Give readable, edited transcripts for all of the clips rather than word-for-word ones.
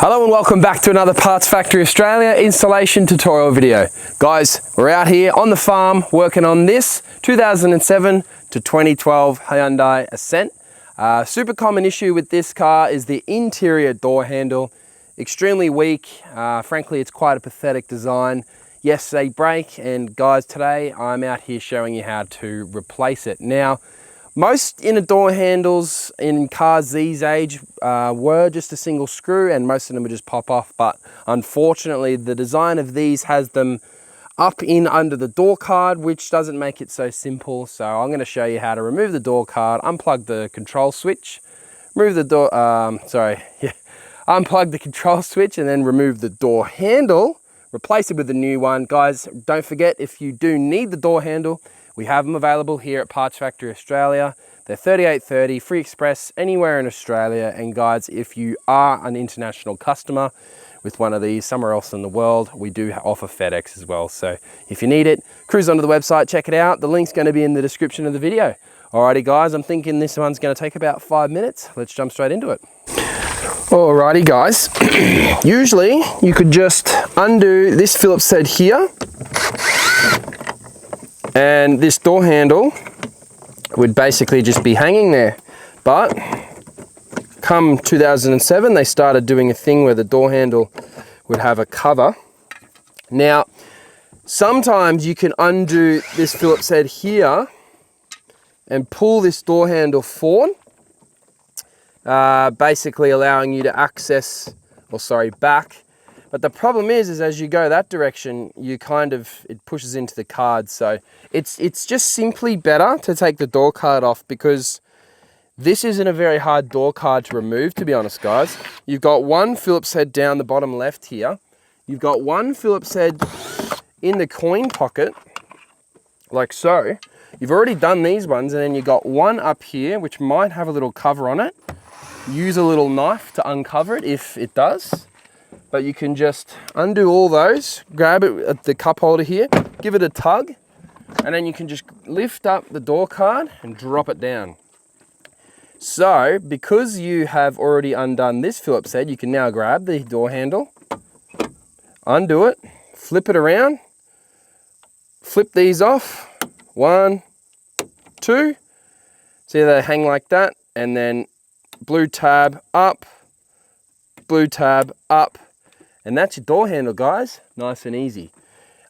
Hello and welcome back to another Parts Factory Australia installation tutorial video. Guys, we're out here on the farm working on this 2007 to 2012 Hyundai Ascent. Super common issue with this car is the interior door handle. Extremely weak. Frankly, it's quite a pathetic design. Yes, they break, and guys, today I'm out here showing you how to replace it. Now, most inner door handles in cars these age were just a single screw, and most of them would just pop off, but unfortunately the design of these has them up in under the door card, which doesn't make it so simple. So I'm going to show you how to remove the door card, unplug the control switch, remove the door, unplug the control switch, and then remove the door handle, replace it with a new one. Guys, don't forget, if you do need the door handle, we have them available here at Parts Factory Australia. They're $38.30, free express anywhere in Australia. And guys, if you are an international customer with one of these somewhere else in the world, we do offer FedEx as well. So if you need it, cruise onto the website, check it out. The link's going to be in the description of the video. Alrighty guys, I'm thinking this one's going to take about 5 minutes. Let's jump straight into it. Alrighty guys, usually you could just undo this Phillips head here, and this door handle would basically just be hanging there. But come 2007, they started doing a thing where the door handle would have a cover. Now, sometimes you can undo this Phillips head here and pull this door handle forward, basically allowing you to access, back. But the problem is as you go that direction, it pushes into the card. So it's just simply better to take the door card off, because this isn't a very hard door card to remove, to be honest guys. You've got one Phillips head down the bottom left here. You've got one Phillips head in the coin pocket, like so. You've already done these ones, and then you've got one up here, which might have a little cover on it. Use a little knife to uncover it if it does. But you can just undo all those, grab it at the cup holder here, give it a tug, and then you can just lift up the door card and drop it down. So, because you have already undone this Phillips head, you can now grab the door handle, undo it, flip it around, flip these off, 1, 2, see they hang like that, and then blue tab up, and that's your door handle, guys. Nice and easy.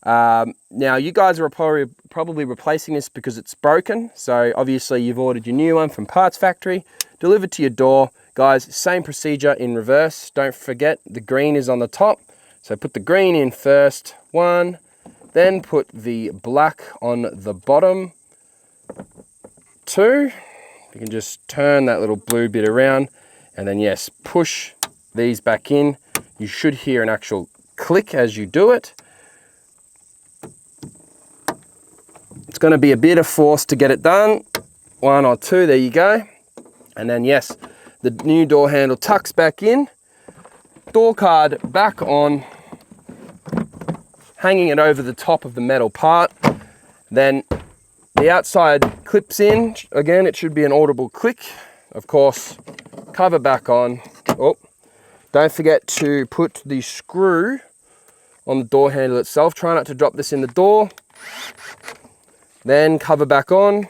Now, you guys are probably replacing this because it's broken. So obviously you've ordered your new one from Parts Factory, delivered to your door. Guys, same procedure in reverse. Don't forget the green is on the top. So put the green in first, 1, then put the black on the bottom, 2. You can just turn that little blue bit around, and then yes, push these back in. You should hear an actual click as you do it. It's going to be a bit of force to get it done. 1 or 2, there you go. And then yes, the new door handle tucks back in, door card back on, hanging it over the top of the metal part. Then the outside clips in. Again, it should be an audible click. Of course, cover back on. Oh, don't forget to put the screw on the door handle itself. Try not to drop this in the door. Then cover back on.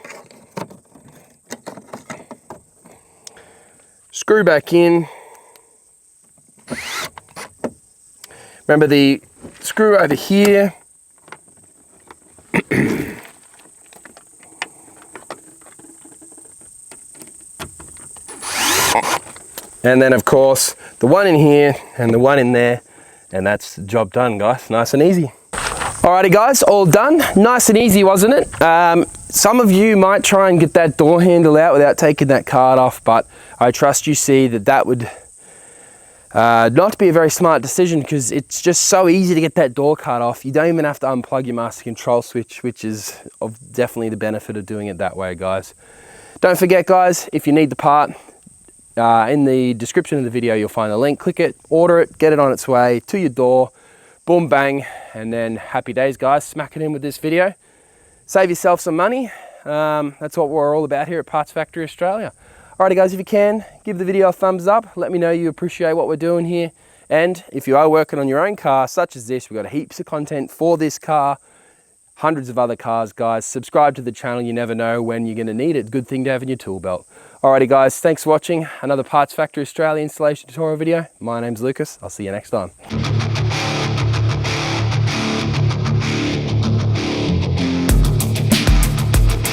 Screw back in. Remember the screw over here. And then of course the one in here and the one in there, and that's the job done, guys. Nice and easy. Alrighty guys, all done. Nice and easy, wasn't it? Some of you might try and get that door handle out without taking that card off, but I trust you see that would not be a very smart decision, because it's just so easy to get that door card off. You don't even have to unplug your master control switch, which is definitely the benefit of doing it that way, guys. Don't forget guys, if you need the part, in the description of the video you'll find a link. Click it, order it, get it on its way to your door. Boom, bang, and then happy days, guys. Smack it in with this video. Save yourself some money. That's what we're all about here at Parts Factory Australia. Alrighty guys, if you can, give the video a thumbs up. Let me know you appreciate what we're doing here. And if you are working on your own car, such as this, we've got heaps of content for this car, hundreds of other cars, guys. Subscribe to the channel, you never know when you're gonna need it. Good thing to have in your tool belt. Alrighty guys, thanks for watching another Parts Factory Australia installation tutorial video. My name's Lucas, I'll see you next time.